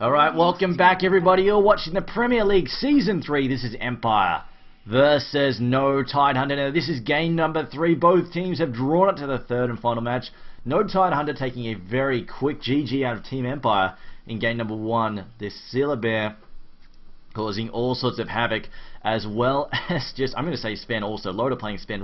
Alright, welcome back everybody. You're watching the Premier League Season 3. This is Empire versus No Tidehunter. Now this is game number 3. Both teams have drawn it to the third and final match. No Tidehunter taking a very quick GG out of Team Empire in game number 1. This Sealer Bear causing all sorts of havoc, as well as just, I'm going to say Sven also. Loader playing Sven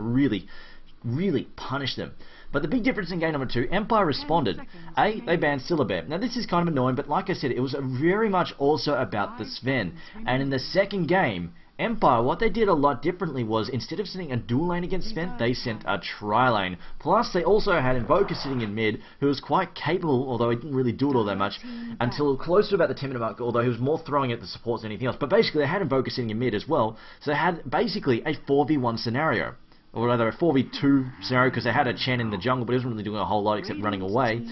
really punished them. But the big difference in game number 2, Empire responded. They banned Bear. Now this is kind of annoying, but like I said, it was very much also about the Sven. And in the second game, Empire, what they did a lot differently was, instead of sending a dual lane against Sven, they sent a tri-lane. Plus, they also had Invoker sitting in mid, who was quite capable, although he didn't really do it all that much, until close to about the 10-minute mark, although he was more throwing at the supports than anything else. But basically, they had Invoker sitting in mid as well, so they had basically a 4v1 scenario. Or rather a 4v2 scenario, because they had a Chen in the jungle, but he wasn't really doing a whole lot except running away.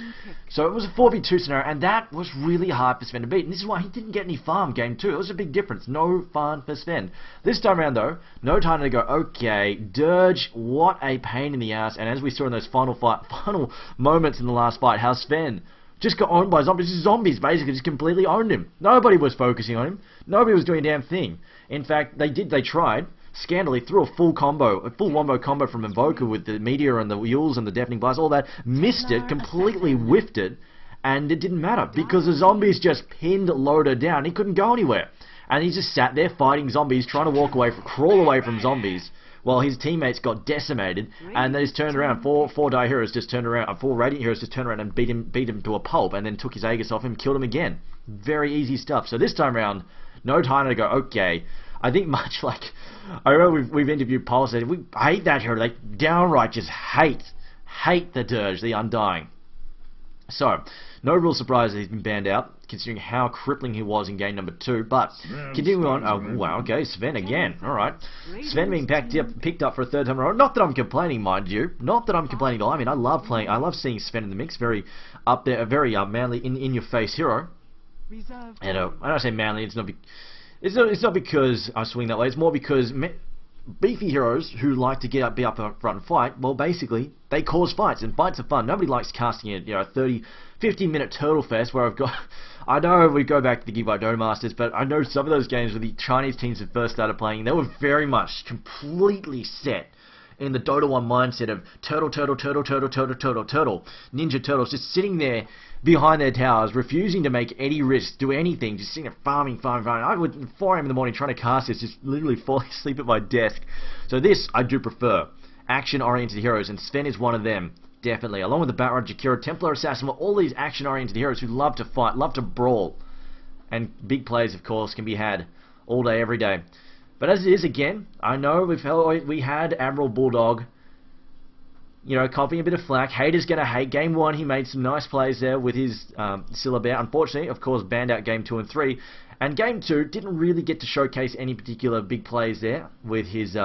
So it was a 4v2 scenario, and that was really hard for Sven to beat. And this is why he didn't get any farm game 2. It was a big difference. No farm for Sven. This time around, though, no time to go, okay, Dirge, what a pain in the ass. And as we saw in those final moments in the last fight, how Sven just got owned by zombies. Zombies basically just completely owned him. Nobody was focusing on him. Nobody was doing a damn thing. In fact, they tried. Scandally threw a full wombo combo from Invoker with the Meteor and the Wheels and the Deafening Blast, all that, missed it, completely whiffed it, and it didn't matter, because the zombies just pinned Loader down. He couldn't go anywhere. And he just sat there fighting zombies, trying to crawl away from zombies, while his teammates got decimated, and they just turned around. Four Die Heroes just turned around, 4 Radiant Heroes just turned around and beat him to a pulp, and then took his Aegis off him, killed him again. Very easy stuff. So this time around, no time to go, okay, I think much like, I remember we've interviewed Pulse, said we hate that hero, they downright just hate the Dirge, the Undying. So, no real surprise that he's been banned out, considering how crippling he was in game number 2, but continuing on, oh wow, okay, Sven again, alright. Sven being picked up for a third time in a row, not that I'm complaining, mind you, not that I'm complaining at all. I mean, I love seeing Sven in the mix, very up there, a very manly, in-your-face hero. And when I say manly, it's not because I swing that way. It's more because beefy heroes who like to be up front and fight, well, basically, they cause fights, and fights are fun. Nobody likes casting a 30, 15-minute turtle fest where I know we go back to the Giveaway Dota Masters, but I know some of those games where the Chinese teams had first started playing, they were very much completely set in the Dota 1 mindset of turtle, ninja turtles just sitting there behind their towers, refusing to make any risk, do anything, just sitting there farming. I would, at 4 AM in the morning, trying to cast this, just literally falling asleep at my desk. So this, I do prefer. Action-oriented heroes, and Sven is one of them, definitely. Along with the Batrod, Jakira, Templar Assassin, all these action-oriented heroes who love to fight, love to brawl. And big plays, of course, can be had all day, every day. But as it is, again, I know we had Admiral Bulldog, copying a bit of flack. Haters gonna hate. Game 1, he made some nice plays there with his Sealer Bear. Unfortunately, of course, banned out game 2 and 3. And game 2 didn't really get to showcase any particular big plays there with his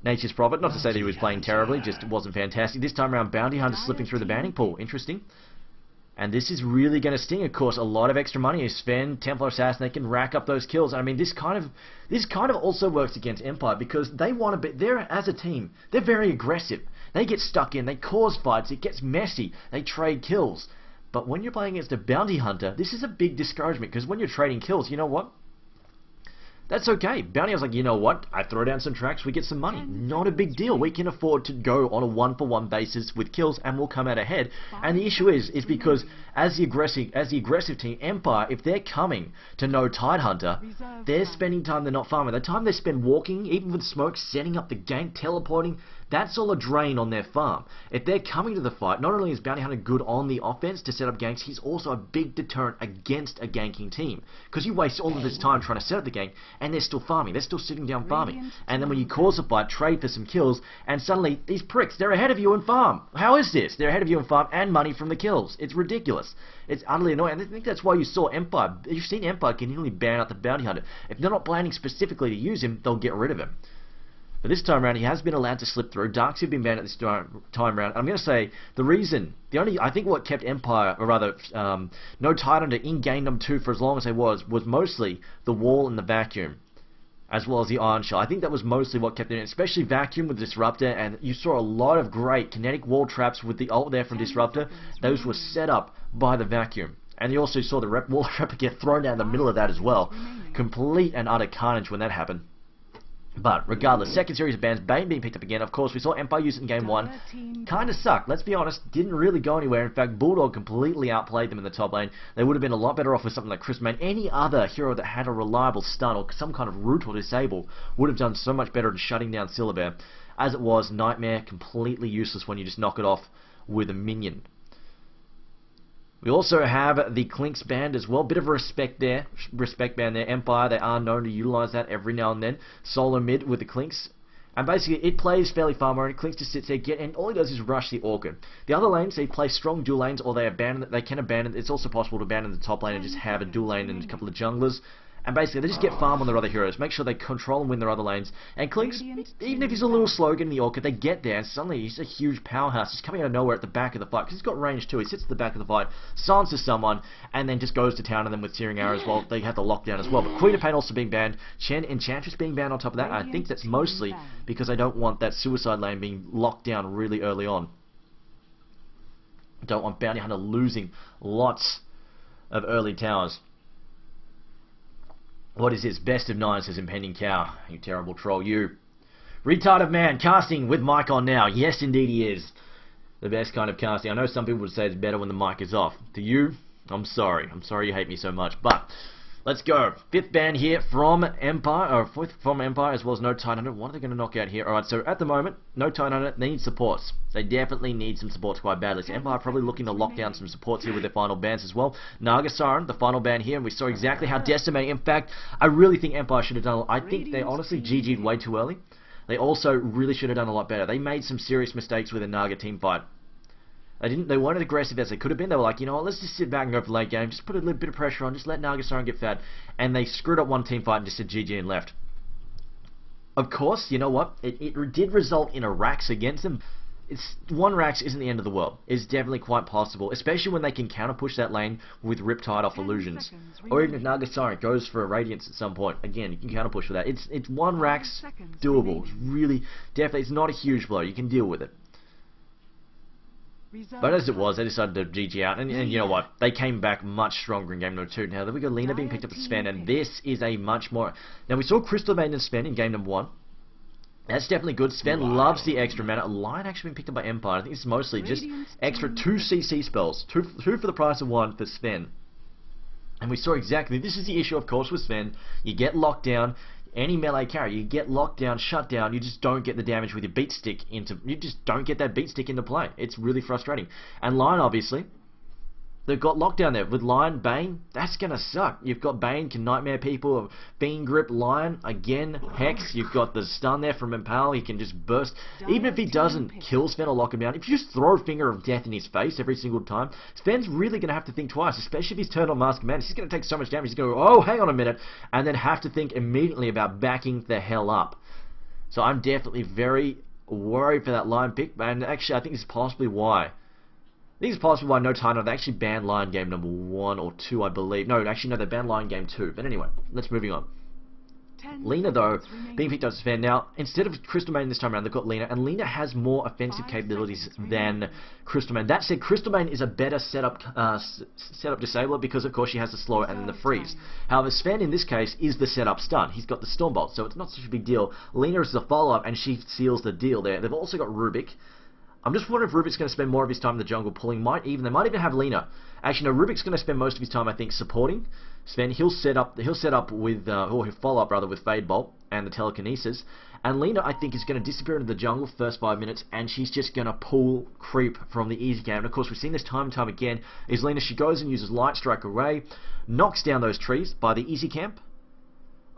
Nature's Prophet. Not to say that he was playing terribly, just wasn't fantastic. This time around, Bounty Hunter slipping through the banning pool. Interesting. And this is really going to sting, of course. A lot of extra money. Sven, Templar Assassin, they can rack up those kills. I mean, this kind of also works against Empire, because they want to be, as a team, they're very aggressive. They get stuck in, they cause fights, it gets messy, they trade kills. But when you're playing against a Bounty Hunter, this is a big discouragement, because when you're trading kills, you know what? That's okay. Bounty Hunter's like, you know what? I throw down some tracks, we get some money. Not a big deal. We can afford to go on a 1-for-1 basis with kills, and we'll come out ahead. And the issue is because as the aggressive team, Empire, if they're coming to No Tidehunter, they're spending time they're not farming. The time they spend walking, even with smoke, setting up the gank, teleporting, that's all a drain on their farm. If they're coming to the fight, not only is Bounty Hunter good on the offense to set up ganks, he's also a big deterrent against a ganking team. Because you waste all of this time trying to set up the gank, and they're still farming. They're still sitting down farming. And then when you cause a fight, trade for some kills, and suddenly these pricks, they're ahead of you in farm. How is this? They're ahead of you in farm and money from the kills. It's ridiculous. It's utterly annoying. And I think that's why you saw Empire. You've seen Empire continually ban out the Bounty Hunter. If they're not planning specifically to use him, they'll get rid of him. But this time around, he has been allowed to slip through. Darks have been banned at this time around. I'm going to say I think what kept Empire, or rather, No Tidehunter in game number 2 for as long as they was mostly the wall and the vacuum, as well as the Iron Shell. I think that was mostly what kept it in, especially vacuum with Disruptor, and you saw a lot of great kinetic wall traps with the ult there from Disruptor. Those were set up by the vacuum. And you also saw the wall replica get thrown down the middle of that as well. Complete and utter carnage when that happened. But regardless, second series of bans, Bane being picked up again. Of course, we saw Empire use it in game 1. Kind of sucked, let's be honest. Didn't really go anywhere. In fact, Bulldog completely outplayed them in the top lane. They would have been a lot better off with something like Crystal Bane. Any other hero that had a reliable stun or some kind of root or disable would have done so much better in shutting down Syllabear. As it was, Nightmare completely useless when you just knock it off with a minion. We also have the Clinks band as well. Bit of a respect band there. Empire, they are known to utilize that every now and then. Solo mid with the Clinks. And basically, it plays fairly farmer, and Clinks just sits there, and all he does is rush the Orchid. The other lanes, they play strong dual lanes, or they can abandon. It's also possible to abandon the top lane and just have a dual lane and a couple of junglers. And basically, they just get farm on their other heroes, make sure they control and win their other lanes. And Clinks, even if he's a little slow getting the Orchid, they get there, and suddenly he's a huge powerhouse, just coming out of nowhere at the back of the fight, because he's got range too. He sits at the back of the fight, silences someone, and then just goes to town on them with Searing Arrow as well. They have the lockdown as well. But Queen of Pain also being banned, Chen Enchantress being banned on top of that. I think that's mostly because I don't want that suicide lane being locked down really early on. I don't want Bounty Hunter losing lots of early towers. What is this? Best of 9 says Impending Cow. You terrible troll, you. Retard of man, casting with mic on now. Yes, indeed he is. The best kind of casting. I know some people would say it's better when the mic is off. To you, I'm sorry. I'm sorry you hate me so much. But let's go. Fifth ban here from Empire, or fourth from Empire, as well as No Tidehunter. What are they going to knock out here? Alright, so at the moment, No Tidehunter, they need supports. They definitely need some supports quite badly. So Empire probably looking to lock down some supports here with their final bans as well. Naga Siren, the final ban here, and we saw exactly how decimating. In fact, I really think Empire should have done. I think they honestly GG'd way too early. They also really should have done a lot better. They made some serious mistakes with a Naga team fight. They weren't as aggressive as they could have been. They were like, you know what, let's just sit back and go for late game. Just put a little bit of pressure on. Just let Naga Siren get fat. And they screwed up one team fight and just said GG and left. Of course, you know what? It did result in a Rax against them. One Rax isn't the end of the world. It's definitely quite possible, especially when they can counter push that lane with Riptide off illusions. Or even if Naga Siren goes for a Radiance at some point. Again, you can counter push with that. It's one Rax doable. It's really, definitely, it's not a huge blow. You can deal with it. But as it was, they decided to GG out, and you know what? They came back much stronger in game number 2. Now, then we got Lina being picked up with Sven, and this is a much more... Now, we saw Crystal Bane and Sven in game number 1. That's definitely good. Sven loves the extra mana. Lion actually being picked up by Empire. I think it's mostly just extra 2 CC spells. Two for the price of 1 for Sven. And we saw exactly... This is the issue, of course, with Sven. You get locked down... Any melee carry, you get locked down, shut down, you just don't get the damage with your beat stick into... You just don't get that beat stick into play. It's really frustrating. And Lion, obviously, they've got lockdown there. With Lion, Bane, that's going to suck. You've got Bane, can nightmare people, Bean Grip, Lion, again, Hex, you've got the stun there from Impale, he can just burst. Even if he doesn't kill Sven or lock him down, if you just throw a finger of death in his face every single time, Sven's really going to have to think twice, especially if he's turned on Mask of Madness. He's going to take so much damage, he's going to go, oh, hang on a minute, and then have to think immediately about backing the hell up. So I'm definitely very worried for that Lion pick, and actually I think this is possibly why. I think it's possible why No Tidehunter, they actually banned Lion game number 1 or 2, I believe. No, actually, no, they banned Lion game 2. But anyway, let's moving on. Lina, though, being picked up as Sven. Now, instead of Crystal Bane this time around, they've got Lina, and Lina has more offensive capabilities than Crystal Bane. That said, Crystal Bane is a better setup disabler because, of course, she has the slow and the freeze. However, Sven, in this case, is the setup stun. He's got the Stormbolt, so it's not such a big deal. Lina is the follow-up, and she seals the deal there. They've also got Rubik. I'm just wondering if Rubik's going to spend more of his time in the jungle pulling. They might even have Lina. Actually, no, Rubik's going to spend most of his time, I think, supporting Sven. He'll set up with, or he'll follow up rather with Fade Bolt and the telekinesis. And Lina, I think, is going to disappear into the jungle first 5 minutes, and she's just going to pull creep from the easy camp. And of course, we've seen this time and time again. Is Lina? She goes and uses Light Strike Array, knocks down those trees by the easy camp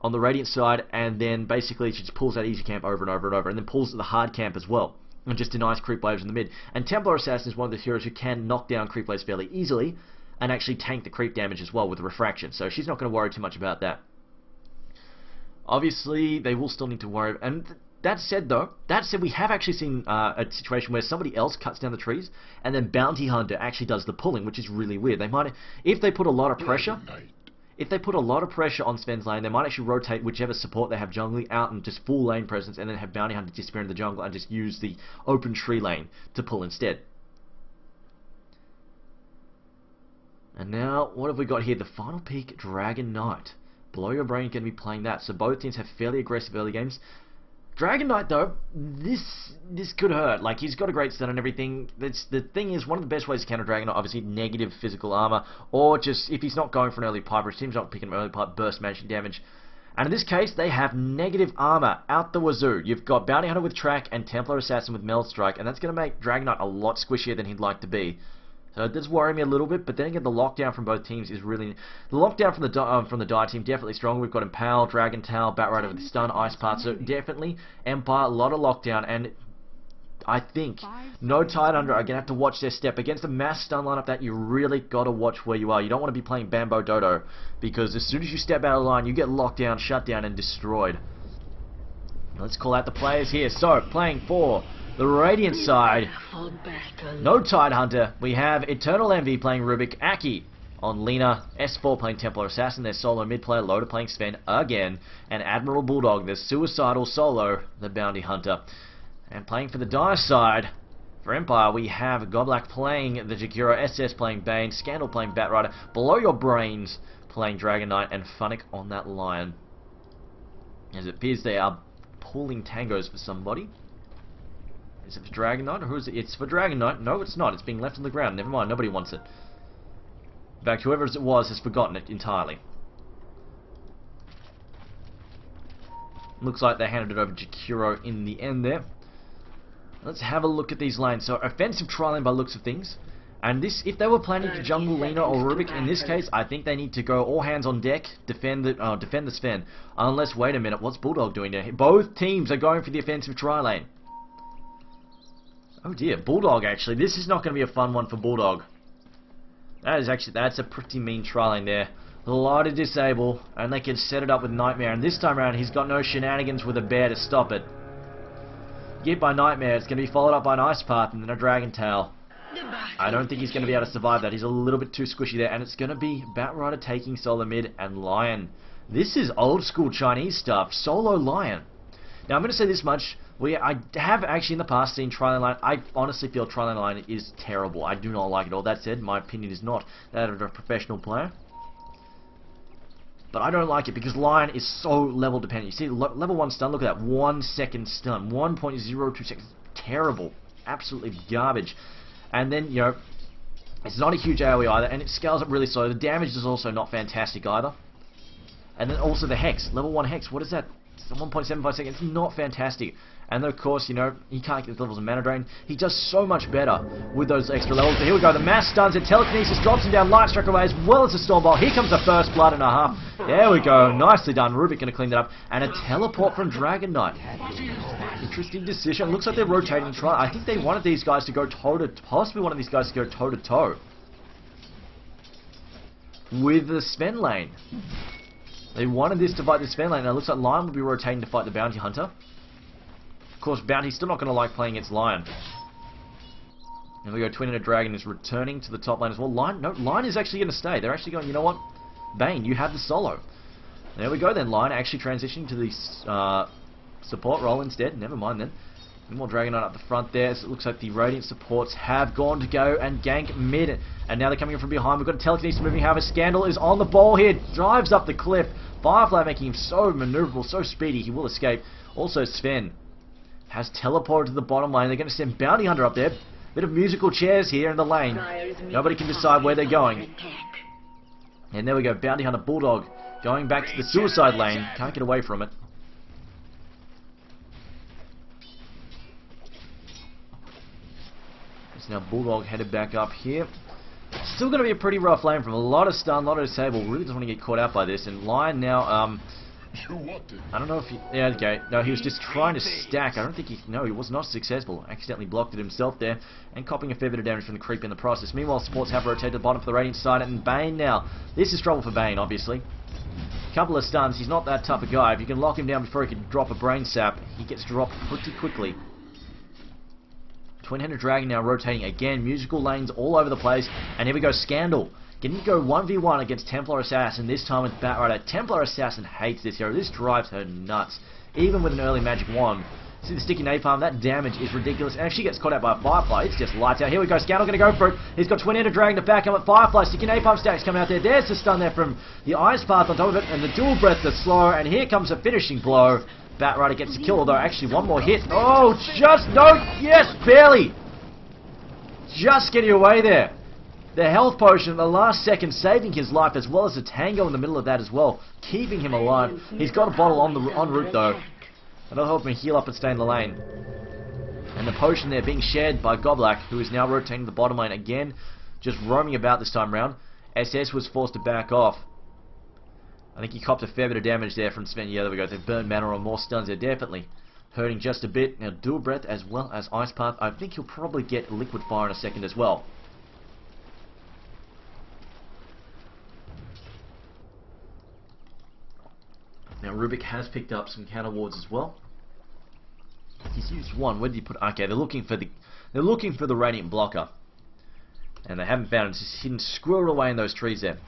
on the Radiant side, and then basically she just pulls that easy camp over and over and over, and then pulls the hard camp as well. And just denies creep waves in the mid. And Templar Assassin is one of the heroes who can knock down creep waves fairly easily and actually tank the creep damage as well with the refraction. So she's not going to worry too much about that. Obviously, they will still need to worry. And that said, we have actually seen a situation where somebody else cuts down the trees and then Bounty Hunter actually does the pulling, which is really weird. They might, if they put a lot of pressure... If they put a lot of pressure on Sven's lane, they might actually rotate whichever support they have jungling out and just full lane presence, and then have Bounty Hunter disappear in the jungle and just use the open tree lane to pull instead. And now, what have we got here? The final pick, Dragon Knight. Below Your Brain going to be playing that. So both teams have fairly aggressive early games. Dragon Knight, though, this could hurt. Like, he's got a great stun and everything. The thing is, one of the best ways to counter Dragon Knight, obviously, negative physical armor, or just, if he's not going for an early pipe, or his team's not picking an early pipe, burst magic damage. And in this case, they have negative armor out the wazoo. You've got Bounty Hunter with Track and Templar Assassin with Meld Strike, and that's going to make Dragon Knight a lot squishier than he'd like to be. So it does worry me a little bit, but then again, the lockdown from both teams is really... The lockdown from the Dire team, definitely strong. We've got Impale, Dragon Tail, Batrider with the stun, Ice Part, so definitely Empire, a lot of lockdown, and I think No Tidehunter are going to have to watch their step. Against a mass stun lineup that you really got to watch where you are. You don't want to be playing Bambo Dodo, because as soon as you step out of line, you get locked down, shut down, and destroyed. Let's call out the players here. So, playing for the Radiant side, No Tidehunter, we have Eternal Envy playing Rubik, Aki on Lena, S4 playing Templar Assassin, their solo mid player, Loda playing Sven again, and Admiral Bulldog, the suicidal solo, the Bounty Hunter. And playing for the Dire side, for Empire, we have Goblak playing the Jakiro, SS playing Bane, Scandal playing Batrider, Below Your Brains playing Dragon Knight, and Funnick on that Lion. As it appears they are pulling tangos for somebody. Is it for Dragon Knight, or who is it? It's for Dragon Knight. No, it's not. It's being left on the ground. Never mind. Nobody wants it. In fact, whoever it was has forgotten it entirely. Looks like they handed it over to Jakiro in the end there. Let's have a look at these lanes. So, offensive tri-lane by looks of things. And this, if they were planning to jungle Lena or Rubik, in this case, I think they need to go all hands on deck, defend the Sven. Unless, wait a minute, what's Bulldog doing there? Both teams are going for the offensive tri-lane. Oh dear, Bulldog actually. This is not going to be a fun one for Bulldog. That's a pretty mean tri-lane there. A lot of disable, and they can set it up with Nightmare. And this time around, he's got no shenanigans with a bear to stop it. Get by Nightmare, it's going to be followed up by an Ice Path and then a Dragon Tail. I don't think he's going to be able to survive that. He's a little bit too squishy there, and it's going to be Batrider taking solo mid and Lion. This is old school Chinese stuff. Solo Lion. Now, I'm going to say this much. I have actually in the past seen Tri-Lane Line. I honestly feel Tri-Lane Line is terrible. I do not like it all. That said, my opinion is not that of a professional player. But I don't like it because Lion is so level dependent. You see, level 1 stun, look at that. 1 second stun. 1.02 seconds. Terrible. Absolutely garbage. And then, you know, it's not a huge AoE either, and it scales up really slow. The damage is also not fantastic either. And then also the Hex. Level 1 Hex. What is that? 1.75 seconds. It's not fantastic. And then, of course, you know, he can't get the levels of Mana Drain. He does so much better with those extra levels. But here we go. The mass stuns it. Telekinesis drops him down. Light Strike away as well as the Storm Bolt. Here comes the first blood and a half. There we go. Nicely done. Rubik going to clean that up. And a teleport from Dragon Knight. Interesting decision. Looks like they're rotating. I think they wanted these guys to go toe-to-toe. Possibly one of these guys to go toe-to-toe with the Sven lane. They wanted this to fight the Sven lane. Now it looks like Lion will be rotating to fight the Bounty Hunter. Of course, Bounty's still not going to like playing against Lion. And we go Twin-Headed Dragon is returning to the top lane as well. Lion is actually going to stay. They're actually going, you know what? Bane, you have the solo. There we go then. Lion actually transitioning to the support role instead. Never mind then. More Dragon Knight up the front there. So it looks like the Radiant supports have gone to go and gank mid. And now they're coming in from behind. We've got Telekinesis moving. However, Scandal is on the ball here. Drives up the cliff. Firefly making him so maneuverable, so speedy. He will escape. Also, Sven has teleported to the bottom lane. They're going to send Bounty Hunter up there. Bit of musical chairs here in the lane. Nobody can decide where they're going. And there we go. Bounty Hunter Bulldog going back to the suicide lane. Can't get away from it. Now Bulldog headed back up here. Still going to be a pretty rough lane from a lot of stun, a lot of disable. Really doesn't want to get caught out by this. And Lion now, I don't know if he... Yeah, okay. No, he was just trying to stack. I don't think he... No, he was not successful. Accidentally blocked it himself there. And copying a fair bit of damage from the creep in the process. Meanwhile, supports have rotated to the bottom for the Radiant side. And Bane now. This is trouble for Bane, obviously. Couple of stuns. He's not that tough a guy. If you can lock him down before he can drop a Brain Sap, he gets dropped pretty quickly. Twin-Headed Dragon now rotating again. Musical lanes all over the place. And here we go, Scandal. Getting to go 1v1 against Templar Assassin, this time with Batrider. Templar Assassin hates this hero. This drives her nuts. Even with an early magic wand. See the sticky napalm, that damage is ridiculous. And if she gets caught out by a Firefly, it's just lights out. Here we go, Scandal going to go for it. He's got Twin-Headed Dragon to back him at Firefly. Sticky napalm stacks coming out there. There's the stun there from the Ice Path on top of it. And the dual breath, the slow. And here comes a finishing blow. Batrider gets the kill, although actually one more hit. Oh, just no, yes, barely. Just getting away there. The health potion at the last second saving his life, as well as the tango in the middle of that as well, keeping him alive. He's got a bottle en route though. That'll help him heal up and stay in the lane. And the potion there being shared by Goblak, who is now rotating the bottom lane again, just roaming about this time round. SS was forced to back off. I think he copped a fair bit of damage there from Sven. Yeah, there we go. They burned mana or more stuns there, definitely hurting just a bit. Now dual breath as well as Ice Path. I think he'll probably get Liquid Fire in a second as well. Now Rubik has picked up some counter wards as well. He's used one. Where did he put? Okay, they're looking for the Radiant blocker, and they haven't found it. It's just hidden squirreled away in those trees there.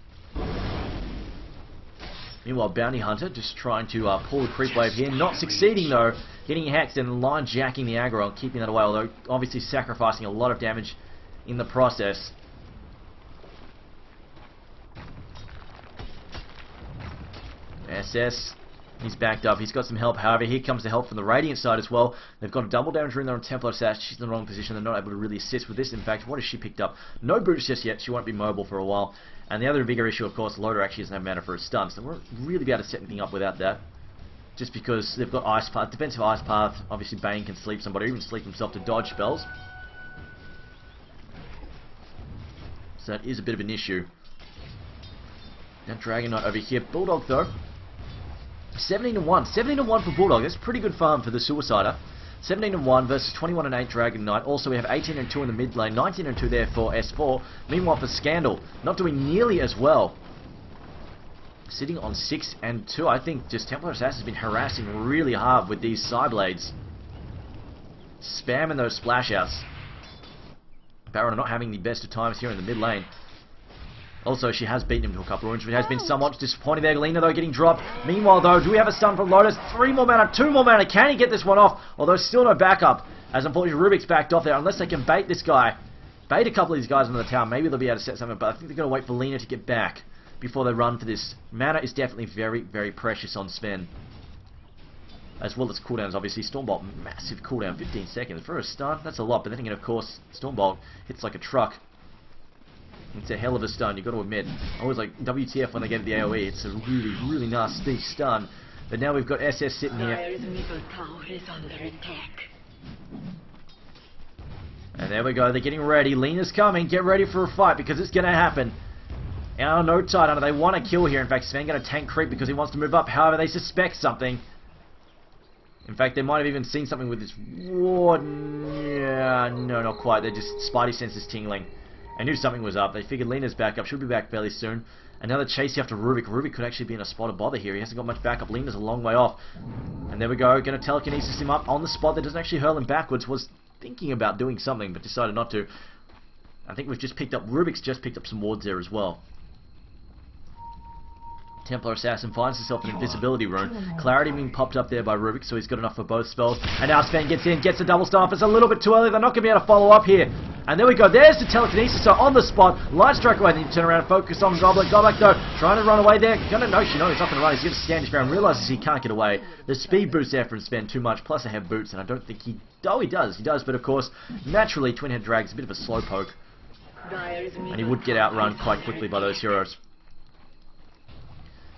Meanwhile, Bounty Hunter just trying to pull the creep wave here, not succeeding though. Getting hexed and line jacking the aggro and keeping that away, although obviously sacrificing a lot of damage in the process. SS. He's backed up. He's got some help. However, here comes the help from the Radiant side as well. They've got a double damage rune there on Templar Assassin. She's in the wrong position. They're not able to really assist with this. In fact, what has she picked up? No boots just yet. She won't be mobile for a while. And the other bigger issue, of course, Loader actually doesn't have mana for a stun. So they won't really be able to set anything up without that. Just because they've got Ice Path, defensive Ice Path. Obviously, Bane can sleep somebody, or even sleep himself to dodge spells. So that is a bit of an issue. Now Dragon Knight over here. Bulldog, though. 17-1. 17-1 for Bulldog. That's pretty good farm for the Suicider. 17-1 versus 21-8 Dragon Knight. Also, we have 18-2 in the mid lane. 19-2 there for S4. Meanwhile, for Scandal, not doing nearly as well. Sitting on 6-2. I think just Templar Assassin has been harassing really hard with these Psyblades. Spamming those splash outs. Baron not having the best of times here in the mid lane. Also, she has beaten him to a couple of runes, which has been somewhat disappointing there. Galena, though, getting dropped. Meanwhile, though, do we have a stun from Lotus? 3 more mana, 2 more mana. Can he get this one off? Although, still no backup. As unfortunately, Rubik's backed off there. Unless they can bait this guy. Bait a couple of these guys into the tower. Maybe they'll be able to set something. But I think they're going to wait for Lena to get back before they run for this. Mana is definitely very, very precious on Sven. As well as cooldowns, obviously. Stormbolt, massive cooldown, 15 seconds. For a stun, that's a lot. But then again, of course, Stormbolt hits like a truck. It's a hell of a stun, you've got to admit. I always like, WTF when they get the AoE. It's a really, really nasty stun. But now we've got SS sitting here. And there we go, they're getting ready. Lena's coming, get ready for a fight because it's going to happen. Now, No Tidehunter, they want to kill here. In fact, Sven going to tank creep because he wants to move up. However, they suspect something. In fact, they might have even seen something with this ward. Yeah, no, not quite. They're just Spidey senses tingling. I knew something was up. They figured Lena's back up. She'll be back fairly soon. Another chase after Rubik. Rubik could actually be in a spot of bother here. He hasn't got much backup. Lena's a long way off. And there we go. Going to telekinesis him up on the spot. That doesn't actually hurl him backwards. Was thinking about doing something, but decided not to. I think we've just picked up... Rubik's just picked up some wards there as well. Templar Assassin finds himself an invisibility rune. Clarity being popped up there by Rubik, so he's got enough for both spells. And now Sven gets in, gets a double stomp. It's a little bit too early. They're not going to be able to follow up here. And there we go. There's the telekinesis. So on the spot, light strike away. Then you turn around and focus on Goblak. Goblak, though, trying to run away there. Gonna know, he's not going to run. He's going to stand his ground. Realizes he can't get away. The speed boost there from Sven too much. Plus, I have boots, and I don't think he... Oh, he does. He does. But of course, naturally, Twin-Head Drag's a bit of a slow poke. And he would get outrun quite quickly by those heroes.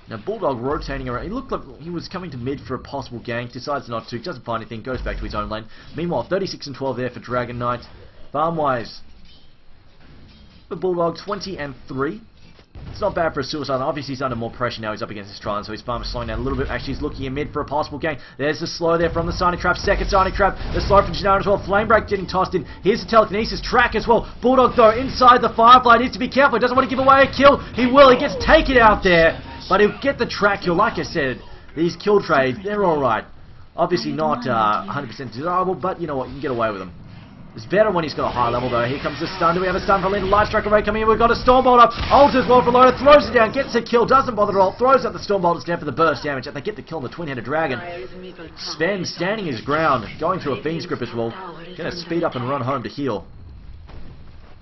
Now Bulldog rotating around, he looked like he was coming to mid for a possible gank, decides not to, doesn't find anything, goes back to his own lane. Meanwhile, 36-12 there for Dragon Knight. Farm-wise, for Bulldog, 20-3. It's not bad for a Suicide. Obviously he's under more pressure now, he's up against his Tron, so his farm is slowing down a little bit. Actually he's looking in mid for a possible gank. There's the slow there from the Sonic Trap, second Sonic Trap, the slow from Janara as well. Flame Break getting tossed in. Here's the telekinesis track as well. Bulldog though, inside the Firefly, needs to be careful, he doesn't want to give away a kill. He will, he gets taken out there. But he'll get the track kill. Like I said, these kill trades, they're alright. Obviously not 100% desirable, but you know what, you can get away with them. It's better when he's got a high level though. Here comes the stun. Do we have a stun for Lina? Light Strike Array coming in. We've got a Stormbolt up. Ult as well for Loda. Throws it down. Gets a kill. Doesn't bother at all. Throws out the Stormbolt. It's down for the burst damage. And they get the kill on the Twin-Headed Dragon. Sven standing his ground. Going through a Fiend's Grip as well. Going to speed up and run home to heal.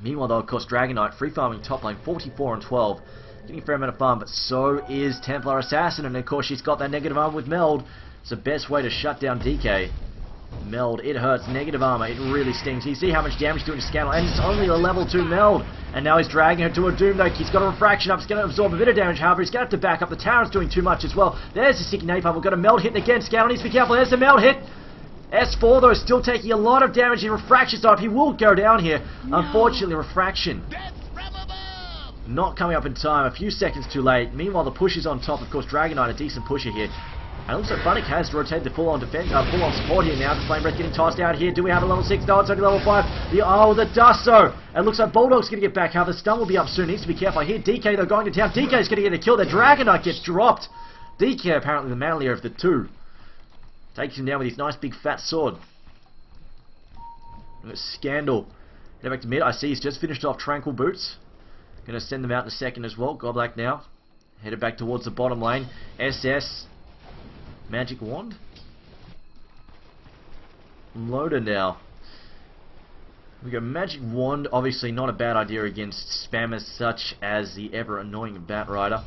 Meanwhile though, of course, Dragon Knight free farming top lane 44 and 12. Getting a fair amount of farm, but so is Templar Assassin. And of course she's got that negative armor with Meld. It's the best way to shut down DK. Meld, it hurts. Negative armor, it really stings. You see how much damage doing to Scandal, and it's only a level 2 Meld. And now he's dragging her to a Doom though. He's got a refraction up, he's going to absorb a bit of damage, however he's going to have to back up. The tower's doing too much as well. There's the sticky napalm. We've got a Meld hit again. Scandal needs to be careful. There's the Meld hit. S4 though, still taking a lot of damage. He refractions up. He will go down here. Unfortunately, refraction not coming up in time. A few seconds too late. Meanwhile, the push is on top. Of course, Dragon Knight, a decent pusher here. And it looks like Funnick has to rotate the full-on defense, full-on support here now. The Flame Breath getting tossed out here. Do we have a level 6? No, it's only level 5. The dust though. It looks like Bulldog's going to get back. However, the stun will be up soon. Needs to be careful. I hear DK though going to town. DK's going to get a kill. The Dragon Knight gets dropped. DK apparently the manlier of the two. Takes him down with his nice big fat sword. Scandal. Head back to mid. I see he's just finished off Tranquil Boots. Going to send them out in a second as well. Goblack now. Headed back towards the bottom lane. SS. Magic Wand. Loader now. We go Magic Wand. Obviously not a bad idea against spammers such as the ever annoying Bat Rider.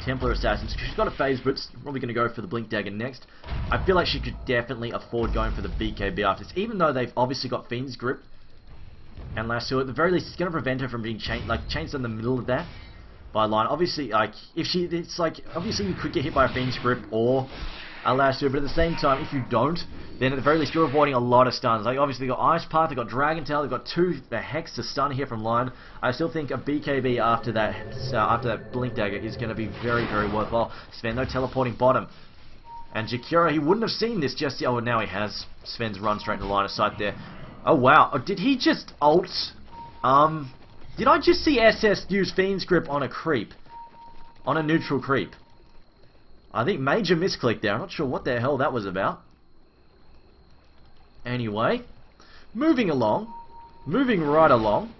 Templar Assassins. She's got a phase, but probably going to go for the Blink Dagger next. I feel like she could definitely afford going for the BKB after this, even though they've obviously got Fiend's Grip and Lasso. At the very least, it's going to prevent her from being chained in the middle of that by line. Obviously, like if she, it's like obviously you could get hit by a Fiend's Grip or a Lasso, but at the same time, if you don't, then at the very least you're avoiding a lot of stuns. Like obviously they've got Ice Path, they've got Dragon Tail, they've got the Hex to stun here from line. I still think a BKB after that Blink Dagger is going to be very, very worthwhile. Sven though teleporting bottom. And Jakira, he wouldn't have seen this just yet. Oh, now he has. Sven's run straight into the line of sight there. Oh wow, did he just ult? Did I just see SS use Fiend's Grip on a creep? On a neutral creep? I think major misclick there. I'm not sure what the hell that was about. Anyway, moving along. Moving right along.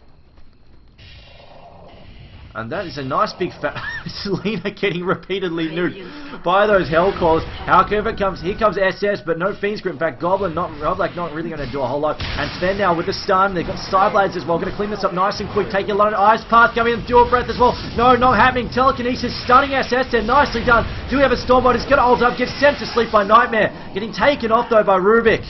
And that is a nice big fat Selena getting repeatedly nuked by those hell calls. However, here comes SS, but no Fiend's Grip. In fact, Goblack not really going to do a whole lot. And Sven now with the stun. They've got Psyblades as well. Going to clean this up nice and quick. Taking a lot of Ice Path coming in. Dual Breath as well. No, not happening. Telekinesis stunning SS there. Nicely done. Do we have a Stormbot? He's going to ult up. Gets sent to sleep by Nightmare. Getting taken off though by Rubik.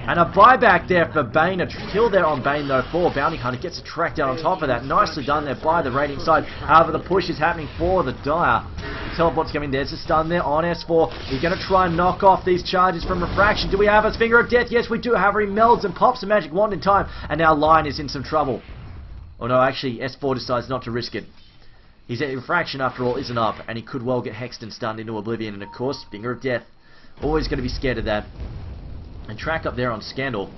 And a buyback there for Bane. A kill there on Bane though for Bounty Hunter. Gets a track down on top of that. Nicely done there by the Radiant side. However, the push is happening for the Dire. The teleport's coming. There's a stun there on S4. He's going to try and knock off these charges from Refraction. Do we have a Finger of Death? Yes, we do. However, he melds and pops a Magic Wand in time. And now Lion is in some trouble. Oh no, actually, S4 decides not to risk it. His Refraction, after all, isn't up. And he could well get hexed and stunned into oblivion. And of course, Finger of Death. Always going to be scared of that. And track up there on Scandal.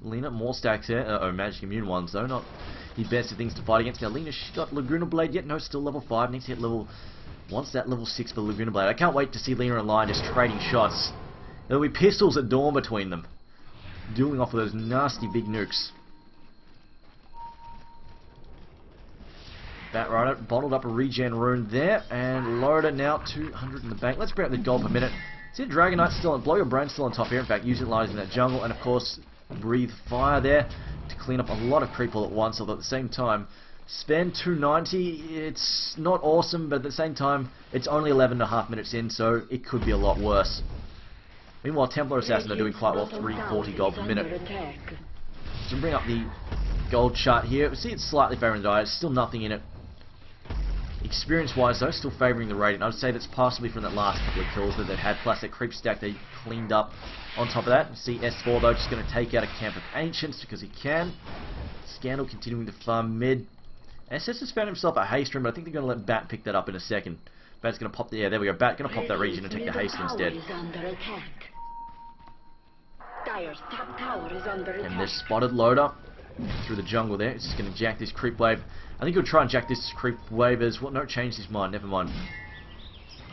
Lina, more stacks here. Magic Immune ones though, not the best of things to fight against. Now Lina, she's got Laguna Blade yet? No, still level 5. Needs to hit level... Wants that level 6 for Laguna Blade. I can't wait to see Lina and Lion just trading shots. There'll be pistols at dawn between them. Dueling off of those nasty big nukes. Bat Rider bottled up a regen rune there, and Loader now 200 in the bank. Let's bring up the gold per minute. See the Dragon Knight still on, Blow Your Brain still on top here. In fact, utilizing that jungle, and of course, Breathe Fire there to clean up a lot of creep all at once. Although at the same time, spend 290. It's not awesome, but at the same time, it's only 11.5 minutes in, so it could be a lot worse. Meanwhile, Templar Assassin are doing quite well, 340 gold per minute. So bring up the gold chart here. See, it's slightly favoring the Dire. It's still nothing in it. Experience-wise, though, still favouring the Radiant. I'd say that's possibly from that last couple of kills that they've had, plus that creep stack they cleaned up on top of that. See S4, though, just going to take out a camp of Ancients because he can. Scandal continuing to farm mid. SS has found himself a haste room, but I think they're going to let Bat pick that up in a second. Bat's going to pop the... Yeah, there we go. Bat going to pop that region and take the haste instead. And they've spotted Loader through the jungle there. It's just going to jack this creep wave. I think he'll try and jack this creep wave as well. No, changed his mind. Never mind.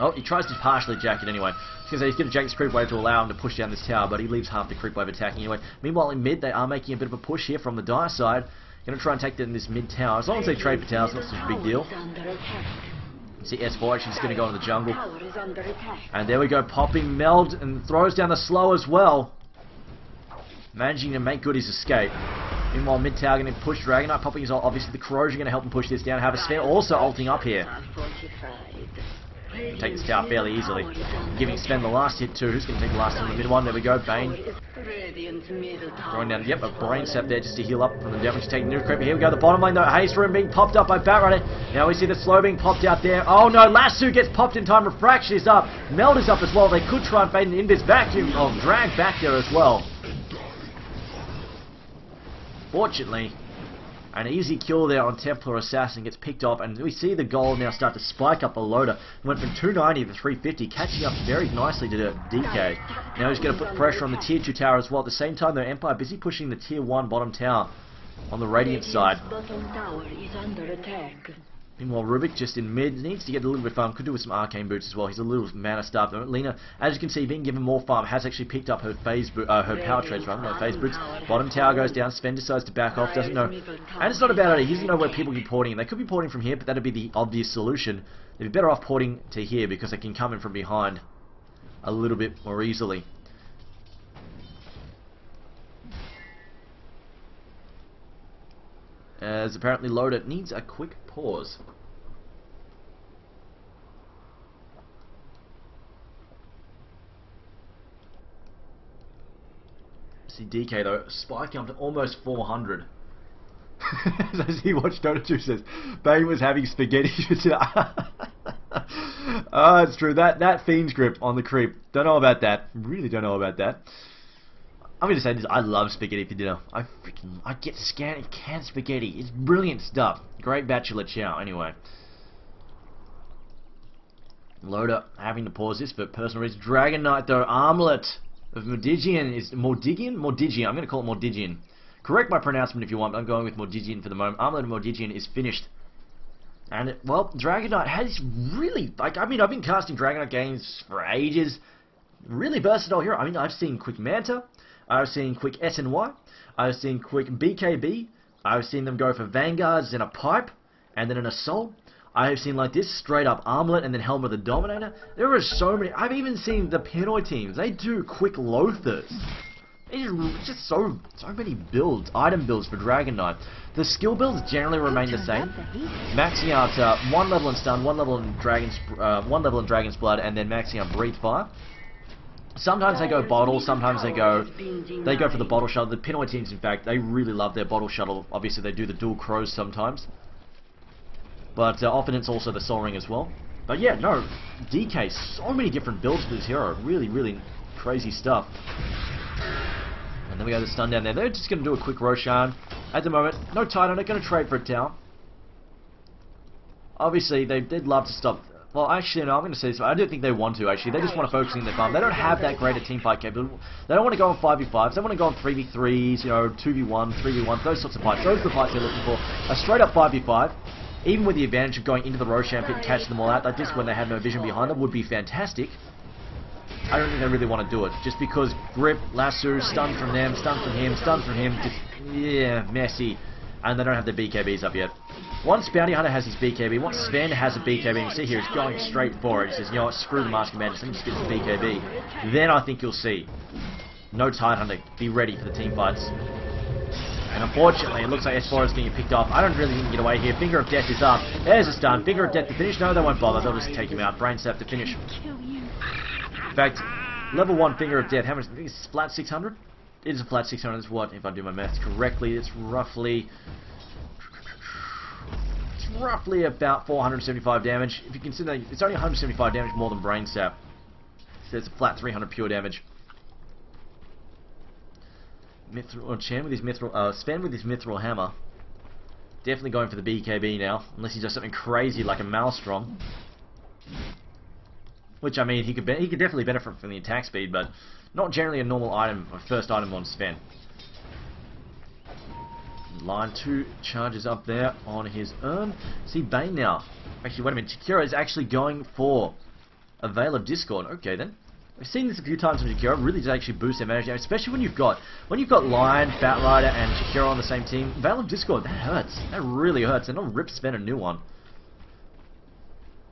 Oh, he tries to partially jack it anyway. He's going to jack this creep wave to allow him to push down this tower, but he leaves half the creep wave attacking anyway. Meanwhile, in mid, they are making a bit of a push here from the Dire side. Going to try and take them in this mid tower. As long as they trade for towers, not such a big deal. You see S4 actually just going to go into the jungle. And there we go, popping Meld and throws down the slow as well. Managing to make good his escape. Meanwhile, mid tower going to push Dragon Knight, popping his ult. Obviously, the corrosion going to help him push this down. Have a Sphere also ulting up here. Take this tower fairly easily. Giving Sven the last hit too. Who's going to take the last hit on the mid one? There we go, Bane. Throwing down, yep, a brain sap there just to heal up from the damage taking new creep. Here we go, the bottom lane though. Haste Room being popped up by Batrunner. Now we see the slow being popped out there. Oh no, Lasso gets popped in time. Refraction is up. Meld is up as well. They could try and fade an Invis vacuum. Oh, drag back there as well. Fortunately, an easy kill there on Templar Assassin gets picked off, and we see the gold now start to spike up a loader. It went from 290 to 350, catching up very nicely to DK. Now he's going to put pressure on the tier 2 tower as well. At the same time, though, Empire busy pushing the tier 1 bottom tower on the Radiant side. Meanwhile, Rubik just in mid, needs to get a little bit of farm, could do with some arcane boots as well. He's a little mana starved. Lena, as you can see, being given more farm, has actually picked up her her power trades, rather, not phase boots. Bottom tower goes down, Sven decides to back off, doesn't know. And it's not a bad idea, he doesn't know where people can be porting. They could be porting from here, but that'd be the obvious solution. They'd be better off porting to here, because they can come in from behind a little bit more easily. As apparently Loader needs a quick pause. See DK though, spiking up to almost 400. As he watched Dota 2 says, Bane was having spaghetti. Oh, it's true. That Fiend's grip on the creep. Don't know about that. Really don't know about that. I'm going to say this, I love spaghetti for dinner. I get canned spaghetti. It's brilliant stuff. Great bachelor chow, anyway. Loader having to pause this for personal reasons. Dragon Knight, though, Armlet of Mordigian is... Mordigian? Mordigian. I'm going to call it Mordigian. Correct my pronouncement if you want, but I'm going with Mordigian for the moment. Armlet of Mordigian is finished. And, well, Dragon Knight has really... I mean, I've been casting Dragon Knight games for ages. Really versatile hero. I mean, I've seen Quick Manta. I've seen quick SNY, I've seen quick BKB, I've seen them go for Vanguards and a Pipe, and then an Assault. I have seen like this, straight up Armlet and then Helmet of the Dominator. There are so many, I've even seen the Pinoy teams, they do quick Lothers. It's just so many builds, item builds for Dragon Knight. The skill builds generally remain the same, maxing out 1 level in Stun, 1 level in Dragon's Blood, and then maxing out Breathe Fire. Sometimes they go bottle, sometimes they go for the bottle shuttle. The Pinoy teams, in fact, they really love their bottle shuttle. Obviously, they do the dual crows sometimes. But often it's also the Sol Ring as well. But yeah, no, DK, so many different builds for this hero. Really, really crazy stuff. And then we got the stun down there. They're just going to do a quick Roshan. At the moment, no Tidehunter, they're going to trade for a tower. Obviously, they'd love to stop... Well, actually, no, I'm going to say this. I don't think they want to, actually. They just want to focus on their farm. They don't have that great a teamfight capability. They don't want to go on 5v5s. They want to go on 3v3s, you know, 2v1, 3v1, those sorts of fights. Those are the fights they're looking for. A straight-up 5v5, even with the advantage of going into the Roshan pit and catching them all out, like this when they have no vision behind them, would be fantastic. I don't think they really want to do it. Just because grip, lasso, stun from them, stun from him, stun from him, just, yeah, messy. And they don't have their BKBs up yet. Once Bounty Hunter has his BKB, once Sven has a BKB, and you see here, he's going straight for it. He says, you know what, screw the Master Commander, let me just get this BKB. Then I think you'll see. No Tidehunter, be ready for the team fights. And unfortunately, it looks like S4 is getting picked off. I don't really think he can get away here. Finger of Death is up. There's a stun. Finger of Death to finish. No, they won't bother. They'll just take him out. Brain Sap to finish. In fact, level 1 Finger of Death, how much? I think it's flat 600? It is a flat 600. It's what, if I do my maths correctly, it's roughly about 475 damage. If you consider it's only 175 damage more than Brain Sap. So it's a flat 300 pure damage. Sven with his Mithril Hammer. Definitely going for the BKB now, unless he does something crazy like a Maelstrom. Which, I mean, he could definitely benefit from the attack speed, but not generally a normal item, or first item on Sven. Line 2 charges up there on his urn. See Bane now. Actually, wait a minute. Chikira is actually going for A Veil of Discord. Okay then. We've seen this a few times with Jakiro. Really does actually boost their management, especially when you've got Lion, Batrider, and Jakiro on the same team. Veil of Discord, that hurts. That really hurts. And I'll rip Sven a new one.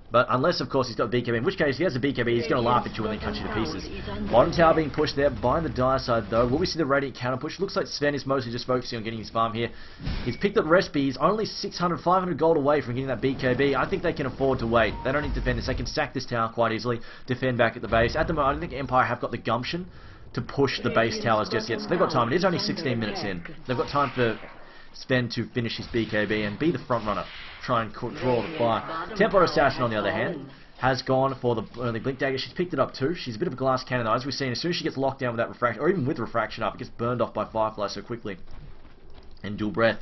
But unless, of course, he's got BKB, in which case, if he has a BKB, he's going to laugh at you and then cut you to pieces. Bottom tower being pushed there by the dire side, though. Will we see the Radiant counter push? Looks like Sven is mostly just focusing on getting his farm here. He's picked up Recipe. He's only 600, 500 gold away from getting that BKB. I think they can afford to wait. They don't need to defend this. They can sack this tower quite easily, defend back at the base. At the moment, I don't think Empire have got the gumption to push the base towers just yet. So they've got time. It is only 16 minutes in. They've got time for Sven to finish his BKB and be the front runner. Try and draw the fire. Templar Assassin, on the other hand, has gone for the early Blink Dagger. She's picked it up too. She's a bit of a glass cannon, though. As we've seen, as soon as she gets locked down with that refraction, or even with refraction up, it gets burned off by Firefly so quickly. And dual breath.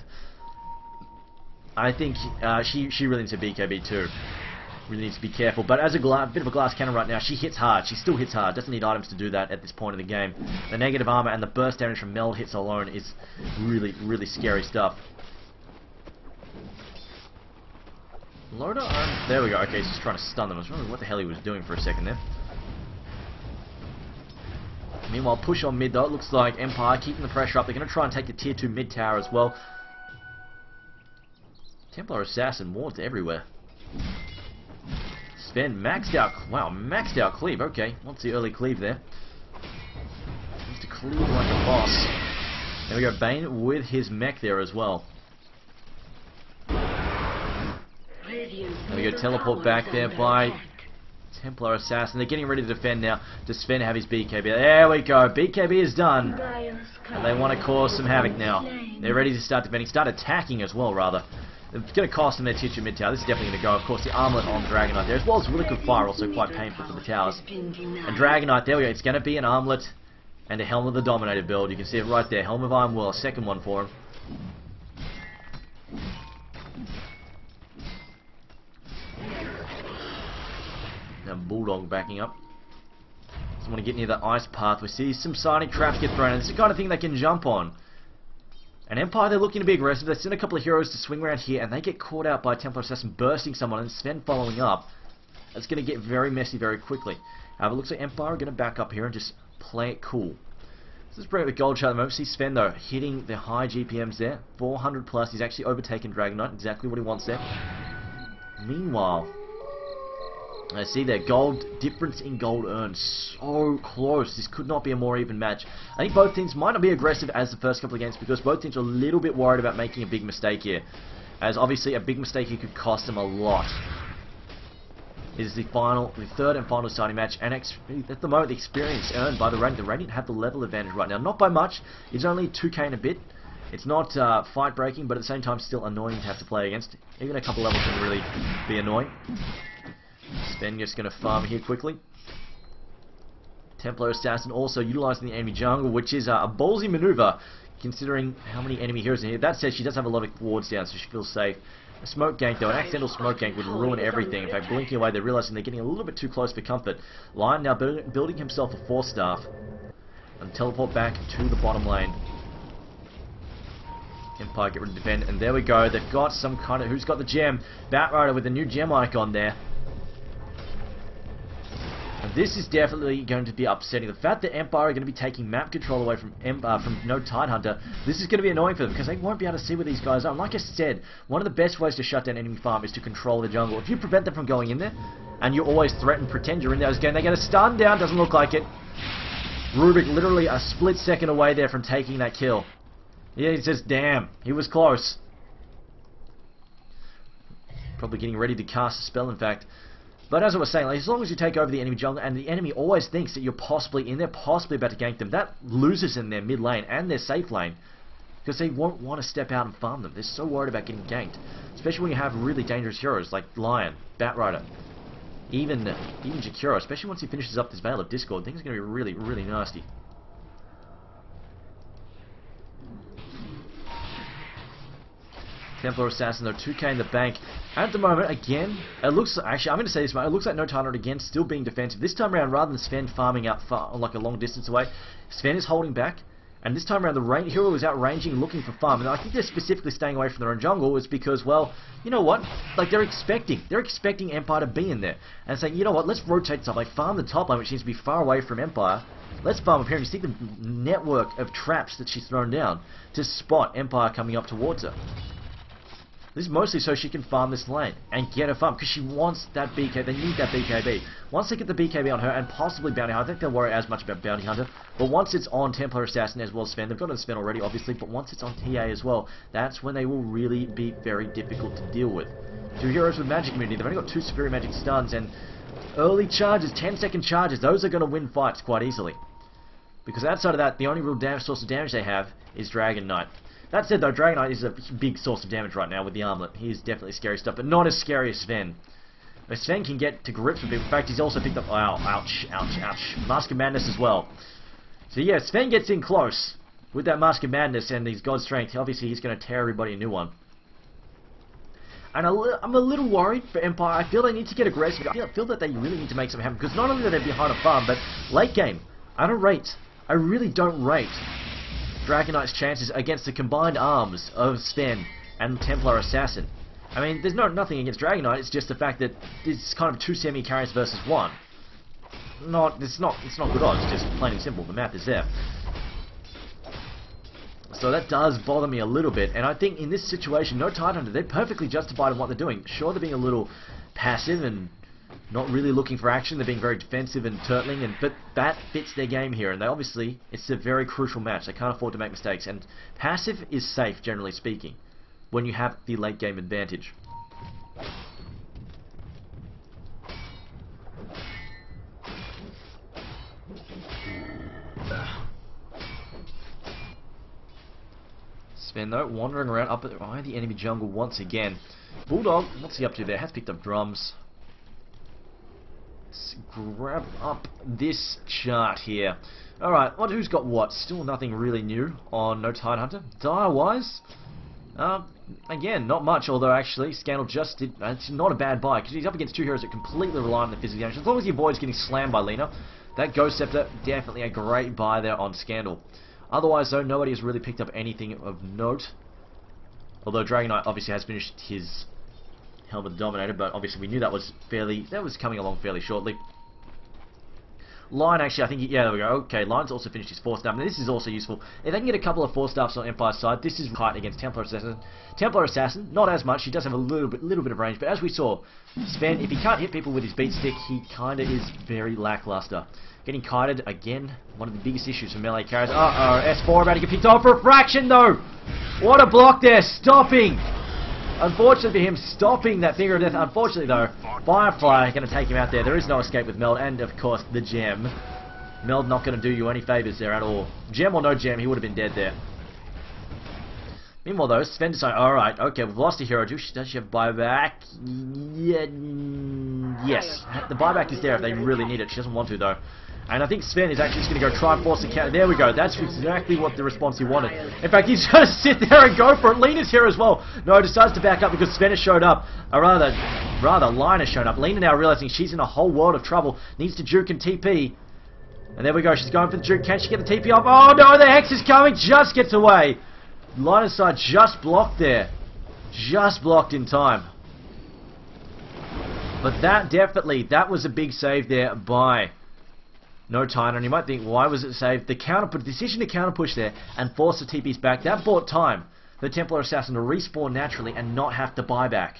I think she really needs a BKB too. Really needs to be careful. But as a bit of a glass cannon right now, she hits hard. She still hits hard. Doesn't need items to do that at this point in the game. The negative armor and the burst damage from meld hits alone is really, really scary stuff. Loader, there we go. Okay, he's just trying to stun them. I was wondering what the hell he was doing for a second there. Meanwhile, push on mid though. It looks like Empire keeping the pressure up. They're going to try and take the tier 2 mid tower as well. Templar Assassin wards everywhere. Sven maxed out. Wow, maxed out cleave. Okay, what's the early cleave there? Needs to cleave like a boss. There we go. Bane with his mech there as well. There we go, teleport back there by Templar Assassin. They're getting ready to defend now. Does Sven have his BKB? There we go, BKB is done. And they want to cause some havoc now. They're ready to start defending, start attacking as well, rather. It's going to cost them their tier 2 mid tower. This is definitely going to go. Of course, the armlet on Dragonite there, as well as really good fire, also quite painful for the towers. And Dragonite, there we go, it's going to be an armlet and a Helm of the Dominator build. You can see it right there, Helm of Iron Will, a second one for him. Now Bulldog backing up. Doesn't want to get near the ice path. We see some Psionic traps get thrown, and it's the kind of thing they can jump on. And Empire, they're looking to be aggressive. They send a couple of heroes to swing around here, and they get caught out by Templar Assassin bursting someone, and Sven following up. It's going to get very messy very quickly. However, it looks like Empire are going to back up here and just play it cool. This is brilliant with Gold Shard at the moment. See Sven, though, hitting the high GPMs there. 400 plus. He's actually overtaken Dragonite. Exactly what he wants there. Meanwhile, I see their gold difference in gold earned so close. This could not be a more even match. I think both teams might not be aggressive as the first couple of games because both teams are a little bit worried about making a big mistake here. As obviously a big mistake here could cost them a lot. This is the third and final starting match, and at the moment the experience earned by the Radiant. The Radiant have the level advantage right now. Not by much. It's only 2k and a bit. It's not fight breaking, but at the same time still annoying to have to play against. Even a couple levels can really be annoying. Sven just going to farm here quickly. Templar Assassin also utilizing the enemy jungle, which is a ballsy maneuver considering how many enemy heroes in here. That said, she does have a lot of wards down, so she feels safe. A smoke gank though, an accidental smoke gank would ruin everything. In fact, blinking away, they're realizing they're getting a little bit too close for comfort. Lion now building himself a 4-staff and teleport back to the bottom lane. Empire get ready to defend, and there we go. They've got some kind of... Who's got the gem? Batrider with the new gem icon there. And this is definitely going to be upsetting. The fact that Empire are going to be taking map control away from No Tidehunter, this is going to be annoying for them because they won't be able to see where these guys are. And like I said, one of the best ways to shut down enemy farm is to control the jungle. If you prevent them from going in there, and you always threaten, pretend you're in there again, they're going to stun down. Doesn't look like it. Rubik literally a split second away there from taking that kill. Yeah, he says, damn, he was close. Probably getting ready to cast a spell, in fact. But as I was saying, like, as long as you take over the enemy jungle, and the enemy always thinks that you're possibly in there, possibly about to gank them, that loses in their mid lane and their safe lane. Because they won't want to step out and farm them. They're so worried about getting ganked. Especially when you have really dangerous heroes like Lion, Batrider, even Jakiro, especially once he finishes up this Veil of Discord. Things are going to be really, really nasty. Templar Assassin, though, 2k in the bank. At the moment, again, it looks... Actually, I'm going to say this, mate. It looks like No Tidehunter, again, still being defensive. This time around, rather than Sven farming out far, like a long distance away, Sven is holding back, And this time around, the hero was out ranging, looking for farm. And I think they're specifically staying away from their own jungle is because, well, you know what? Like, they're expecting Empire to be in there. And saying, you know what, let's rotate stuff. Like, farm the top lane, which seems to be far away from Empire. Let's farm up here. And you see the network of traps that she's thrown down to spot Empire coming up towards her. This is mostly so she can farm this lane and get her farm, because she wants that BKB. They need that BKB. Once they get the BKB on her, and possibly Bounty Hunter, I think they'll worry as much about Bounty Hunter, but once it's on Templar Assassin as well as Sven, they've got it on Sven already, obviously, but once it's on TA as well, that's when they will really be very difficult to deal with. Two heroes with magic immunity, they've only got 2 superior magic stuns, and early charges, 10-second charges, those are going to win fights quite easily. Because outside of that, the only real source of damage they have is Dragon Knight. That said though, Dragon Knight is a big source of damage right now with the armlet. He is definitely scary stuff, but not as scary as Sven. But Sven can get to grips with people. In fact, he's also picked up... Wow, ouch, ouch, ouch. Mask of Madness as well. So yeah, Sven gets in close with that Mask of Madness and his God Strength. Obviously, he's going to tear everybody a new one. And I'm a little worried for Empire. I feel they need to get aggressive. I feel that they really need to make something happen. Because not only are they behind a farm, but late game, I really don't rate Dragon Knight's chances against the combined arms of Sven and Templar Assassin. I mean, there's nothing against Dragon Knight, it's just the fact that it's kind of 2 semi-carries versus 1. It's not good odds, just plain and simple, the math is there. So that does bother me a little bit, and I think in this situation, No Tidehunter, they're perfectly justified in what they're doing. Sure, they're being a little passive and not really looking for action. They're being very defensive and turtling, but that fits their game here. And they obviously, it's a very crucial match. They can't afford to make mistakes. And passive is safe, generally speaking, when you have the late game advantage. Sven though, wandering around up behind the enemy jungle once again. Bulldog, what's he up to there? Has picked up drums. Let's grab up this chart here. Alright, who's got what? Still nothing really new on No Tidehunter. Dire-wise, again, not much, although actually, Scandal just did, it's not a bad buy, because he's up against 2 heroes that completely rely on the physical damage. As long as he avoids getting slammed by Lina, that Ghost Scepter, definitely a great buy there on Scandal. Otherwise, though, nobody has really picked up anything of note. Although Dragon Knight obviously has finished his Helmet Dominator, but obviously we knew that was coming along fairly shortly. Lion, actually, I think, yeah, there we go. Okay, Lion's also finished his 4 staff. Now, this is also useful. If they can get a couple of 4 staffs on Empire's side, this is tight against Templar Assassin. Templar Assassin, not as much. He does have a little bit of range, but as we saw, Sven, if he can't hit people with his beat stick, he kind of is very lackluster. Getting kited, again, one of the biggest issues for melee carries. Uh-oh, S4 about to get picked off for a fraction, though! What a block there, stopping! Unfortunately for him, stopping that Finger of Death. Unfortunately, though, Firefly going to take him out there. There is no escape with Meld, and, of course, the gem. Meld not going to do you any favours there at all. Gem or no gem, he would have been dead there. Meanwhile, though, Sven decided, alright, okay, we've lost a hero. Does she have buyback? Yeah, yes. The buyback is there if they really need it. She doesn't want to, though. And I think Sven is actually just going to go try and force the counter. There we go. That's exactly what the response he wanted. In fact, he's going to sit there and go for it. Lena's here as well. No, decides to back up because Sven has showed up. Or rather, Lion has shown up. Lena now realizing she's in a whole world of trouble. Needs to juke and TP. And there we go. She's going for the juke. Can she get the TP off? Oh no, the Hex is coming. Just gets away. Lion's side just blocked there. Just blocked in time. But that was a big save there by No Tidehunter, and you might think, why was it saved? The decision to counter push there and force the TPs back, that bought time for the Templar Assassin to respawn naturally and not have to buy back.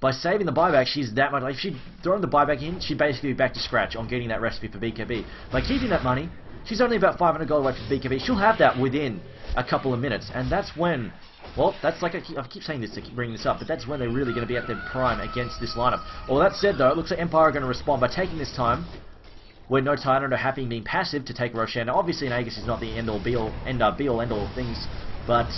By saving the buyback, she's that much. Like, if she'd thrown the buyback in, she'd basically be back to scratch on getting that recipe for BKB. By keeping that money, she's only about 500 gold away from BKB. She'll have that within a couple of minutes, and that's when, well, that's like, I keep saying this to keep bringing this up, but that's when they're really going to be at their prime against this lineup. All that said, though, it looks like Empire are going to respond by taking this time. Where No Tidehunter are happy being passive to take Roshan. Now, obviously, an Aegis is not the end-all, be-all, end-all things, but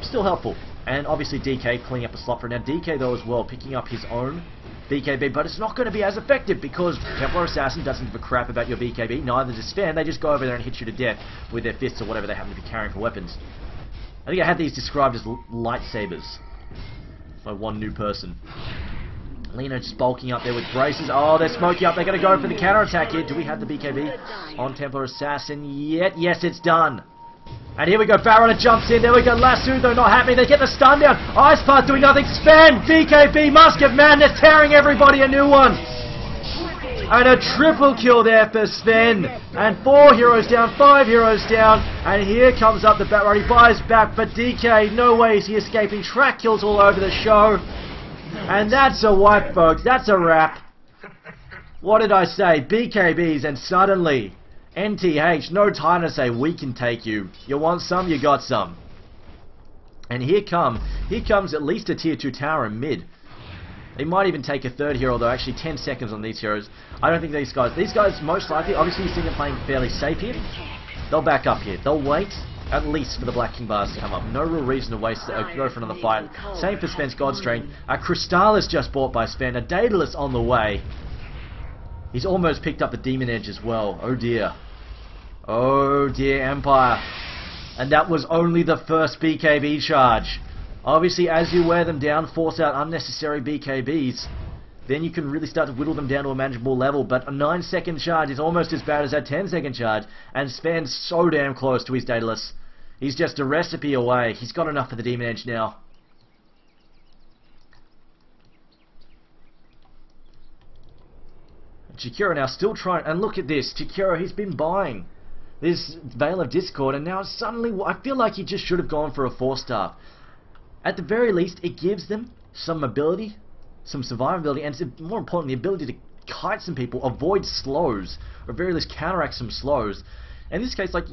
still helpful. And obviously, DK cleaning up a slot for it. Now, DK, though, as well, picking up his own BKB, but it's not going to be as effective because Templar Assassin doesn't give a crap about your BKB, neither does Sven. They just go over there and hit you to death with their fists or whatever they happen to be carrying for weapons. I think I had these described as lightsabers by one new person. Lena just bulking up there with braces. Oh, they're smoking up. They're going to go for the counterattack here. Do we have the BKB on Templar Assassin yet? Yes, it's done. And here we go, Batrider jumps in, there we go, Lasso though not happening, they get the stun down, Ice Path doing nothing, Sven, BKB, Musket Madness tearing everybody a new one. And a triple kill there for Sven, and 4 heroes down, 5 heroes down, and here comes up the Batrider, he buys back, but DK, no way is he escaping, track kills all over the show, and that's a wipe folks, that's a wrap. What did I say, BKBs, and suddenly NTH, No Tidehunter say, we can take you. You want some? You got some. And here comes at least a tier 2 tower in mid. They might even take a third hero, though. Actually, 10 seconds on these heroes. I don't think these guys most likely, obviously you see them playing fairly safe here. They'll back up here. They'll wait, at least for the Black King bars to come up. No real reason to waste go for another fight. Same for Sven's God Strength. A Crystallis just bought by Sven. A Daedalus on the way. He's almost picked up the Demon Edge as well. Oh dear. Oh dear, Empire. And that was only the first BKB charge. Obviously, as you wear them down, force out unnecessary BKBs, then you can really start to whittle them down to a manageable level. But a 9-second charge is almost as bad as that 10-second charge. And Sven's so damn close to his Daedalus. He's just a recipe away. He's got enough for the Demon Edge now. Chikiro now still trying, and look at this, Chikiro, he's been buying this Veil of Discord, and now suddenly, I feel like he just should have gone for a 4-star. At the very least, it gives them some mobility, some survivability, and more importantly, the ability to kite some people, avoid slows, or at very least counteract some slows. In this case, like,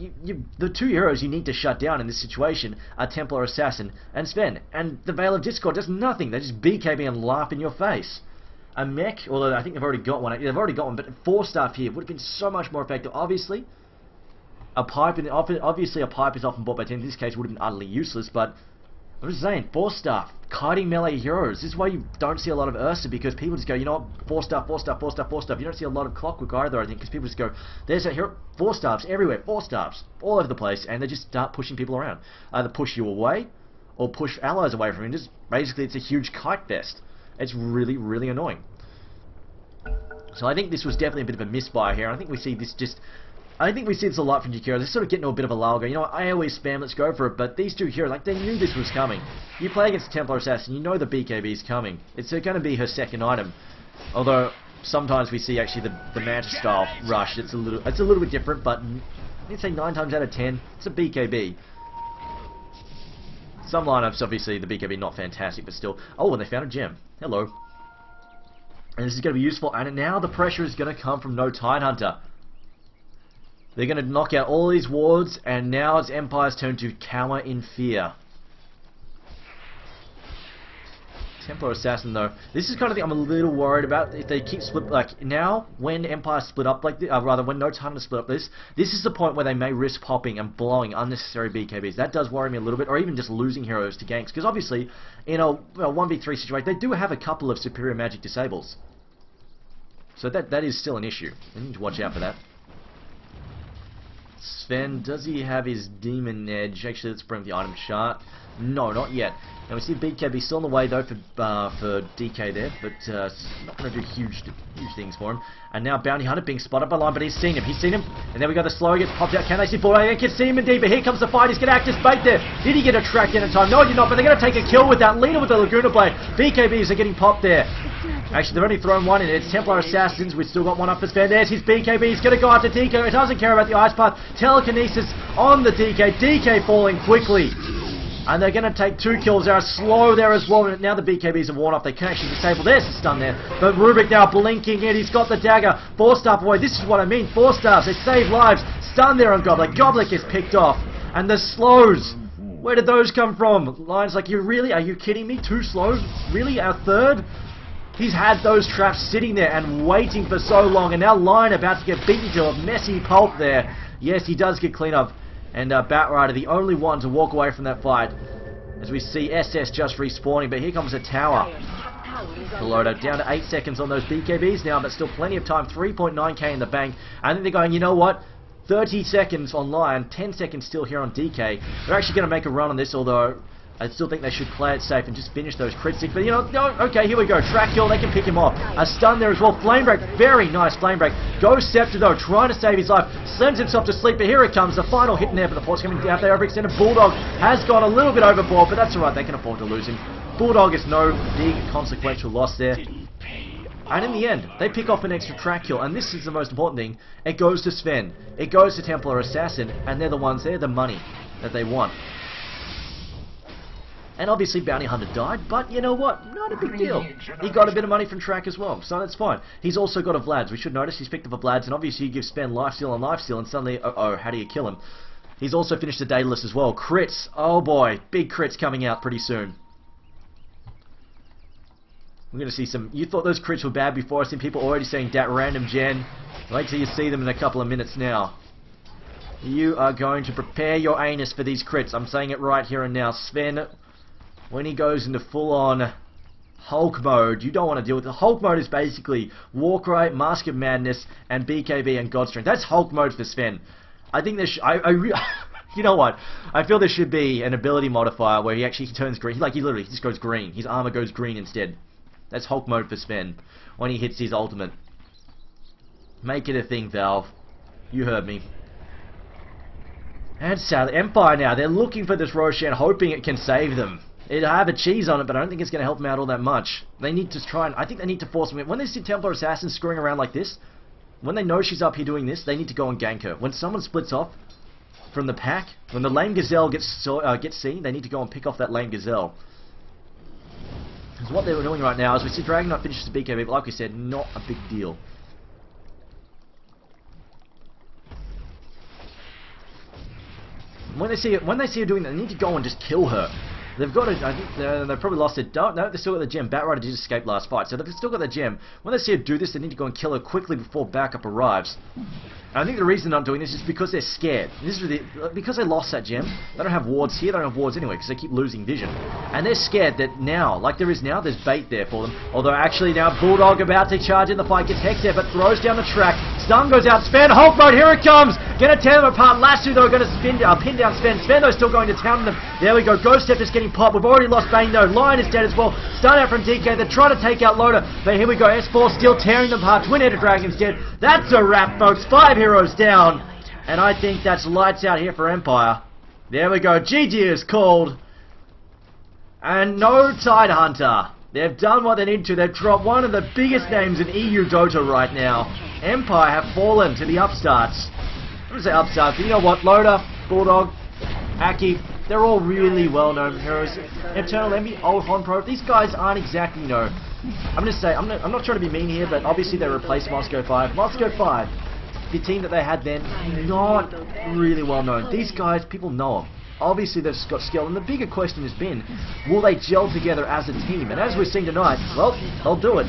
the 2 heroes you need to shut down in this situation are Templar Assassin and Sven, and the Veil of Discord does nothing, they just BKB and laugh in your face. A mech, although I think they've already got one. They've already got one, but 4-star here would have been so much more effective. Obviously, a pipe is often bought by 10. In this case, would have been utterly useless. But I'm just saying, 4-star kiting melee heroes. This is why you don't see a lot of Ursa, because people just go, you know what, 4-star, 4-star, 4-star, 4-star. You don't see a lot of Clockwork either, I think, because people just go, there's a hero, 4-stars everywhere, 4-stars all over the place, and they just start pushing people around. Either push you away or push allies away from you. Just basically, it's a huge kite fest. It's really, really annoying. So I think this was definitely a bit of a misbuy here. I think we see this a lot from Chikiro. They're sort of getting to a bit of a lull. You know what, I always spam, let's go for it. But these 2 heroes, like, they knew this was coming. You play against a Templar Assassin, you know the BKB is coming. It's going to be her second item. Although, sometimes we see actually the Manta style rush. It's a little bit different, but I'd say 9 times out of 10, it's a BKB. Some lineups, obviously, the BKB not fantastic, but still. Oh, and they found a gem. Hello. And this is going to be useful. And now the pressure is going to come from No Tidehunter. They're going to knock out all these wards, and now it's Empire's turn to cower in fear. Templar Assassin, though. This is kind of the thing I'm a little worried about. If they keep split, like, now, when Empire split up like this, rather, when No Tidehunter split up this is the point where they may risk popping and blowing unnecessary BKBs. That does worry me a little bit, or even just losing heroes to ganks, because obviously, in a 1v3 situation, they do have a couple of superior magic disables. So that is still an issue. We need to watch out for that. Sven, does he have his Demon Edge? Actually, let's bring up the item chart. No, not yet. Now we see BKB still on the way though for DK there, but not going to do huge things for him. And now Bounty Hunter being spotted by Line, but he's seen him. And there we go, the slow gets popped out. Can they see forward? They can see him indeed, but here comes the fight. He's going to act as bait there. Did he get a track in time? No, he did not, but they're going to take a kill with that. Leader with the Laguna Blade. BKBs are getting popped there. Actually, they've only thrown one in. It's Templar Assassins. We've still got one up for Sven. There's his BKB. He's going to go after DK. It doesn't care about the Ice Path. Telekinesis on the DK. DK falling quickly. And they're going to take 2 kills. They're slow there as well. Now the BKBs have worn off. They can actually disable. There's the stun there. But Rubik now blinking in. He's got the dagger. 4-star boy. This is what I mean. 4-stars. They save lives. Stun there on Goblik. Goblik is picked off. And the slows. Where did those come from? Lion's like, are you kidding me? 2 slows? Really? Our third? He's had those traps sitting there and waiting for so long. And now Lion about to get beaten to a messy pulp there. Yes, he does get clean up. And Batrider, the only one to walk away from that fight. As we see SS just respawning, but here comes a tower. The loadout down to 8 seconds on those BKBs now, but still plenty of time. 3.9k in the bank. I think they're going, you know what? 30 seconds on Lion, 10 seconds still here on DK. They're actually going to make a run on this, although I still think they should play it safe and just finish those crit sticks. But you know, no, okay, here we go. Track kill, they can pick him off. A stun there as well. Flame break, very nice flame break. Goes Scepter though, trying to save his life. Sends himself to sleep, but here it comes. The final hit in there, but the force coming out there. Overextended Bulldog has gone a little bit overboard, but that's alright. They can afford to lose him. Bulldog is no big consequential loss there. And in the end, they pick off an extra track kill, and this is the most important thing. It goes to Sven, it goes to Templar Assassin, and they're the money that they want. And obviously Bounty Hunter died, but you know what? Not a big deal. He got a bit of money from Track as well, so that's fine. He's also got a Vlad's. We should notice he's picked up a Vlad's, and obviously you give Sven lifesteal and lifesteal, and suddenly, uh-oh, how do you kill him? He's also finished the Daedalus as well. Crits. Oh boy, big crits coming out pretty soon. We're going to see some... You thought those crits were bad before. I've seen people already saying that random gen. Wait till you see them in a couple of minutes now. You are going to prepare your anus for these crits. I'm saying it right here and now. Sven... When he goes into full-on Hulk mode, you don't want to deal with it. Hulk mode is basically Warcry, Mask of Madness, and BKB and God Strength. That's Hulk mode for Sven. I think there you know what? I feel there should be an ability modifier where he actually turns green. He literally just goes green. His armor goes green instead. That's Hulk mode for Sven when he hits his ultimate. Make it a thing, Valve. You heard me. And sadly, Empire now. They're looking for this Roshan, hoping it can save them. It'll have a cheese on it, but I don't think it's going to help them out all that much. They need to try and... I think they need to force them... When they see Templar Assassin screwing around like this, when they know she's up here doing this, they need to go and gank her. When someone splits off from the pack, when the lame Gazelle gets seen, they need to go and pick off that lame Gazelle. Because what they're doing right now is we see Dragon Knight finishes the BKB, but like we said, not a big deal. When they see her doing that, they need to go and just kill her. They've got it. I think they've probably lost it. No, they've still got the gem. Batrider did escape last fight, so they've still got the gem. When they see her do this, they need to go and kill her quickly before backup arrives. And I think the reason they're not doing this is because they're scared. This is because they lost that gem. They don't have wards here. They don't have wards anyway because they keep losing vision. And they're scared that now, like there is now, there's bait there for them. Although actually now Bulldog about to charge in the fight, gets Hex there, but throws down the track. Stun goes out. Sven, Hulk mode, here it comes. Gonna tear them apart. Lasso though, gonna pin down Sven. Sven though still going to town them. There we go. Ghost Step is getting popped. We've already lost Bane though. Lion is dead as well. Stun out from DK. They're trying to take out Loader. But here we go. S4 still tearing them apart. Twin-headed Dragon's dead. That's a wrap, folks. 5 heroes down. And I think that's lights out here for Empire. There we go. GG is called. And no Tidehunter. They've done what they need to. They've dropped one of the biggest names in EU Dota right now. Empire have fallen to the upstarts. I'm going to say upstarts, but you know what? Loader, Bulldog, Aki, they're all really well-known heroes. Eternal Envy, Old Honpro, these guys aren't exactly, you know... I'm going to say, I'm not trying to be mean here, but obviously they replaced Moscow 5. Moscow 5, the team that they had then, not really well-known. These guys, people know them. Obviously they've got skill, and the bigger question has been, will they gel together as a team? And as we're seeing tonight, well, they'll do it.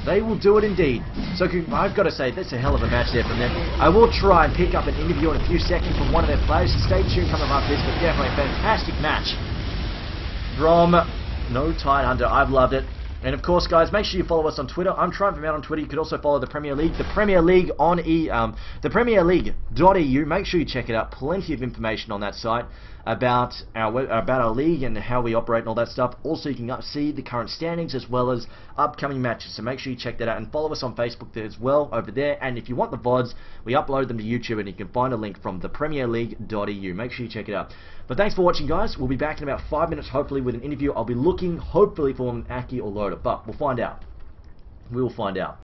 They will do it indeed. So I've got to say, that's a hell of a match there from them. I will try and pick up an interview in a few seconds from one of their players. Stay tuned coming up this, but definitely a fantastic match from No Tidehunter. I've loved it. And of course, guys, make sure you follow us on Twitter. I'm trying them out on Twitter. You could also follow the Premier League. The Premier League on the PremierLeague.eu. Make sure you check it out. Plenty of information on that site about our league and how we operate and all that stuff. Also, you can see the current standings as well as upcoming matches. So make sure you check that out and follow us on Facebook as well over there. And if you want the VODs, we upload them to YouTube, and you can find a link from the PremierLeague.eu. Make sure you check it out. But thanks for watching, guys. We'll be back in about 5 minutes, hopefully, with an interview. I'll be looking, hopefully, for an Aki or Loader, but we'll find out. We will find out.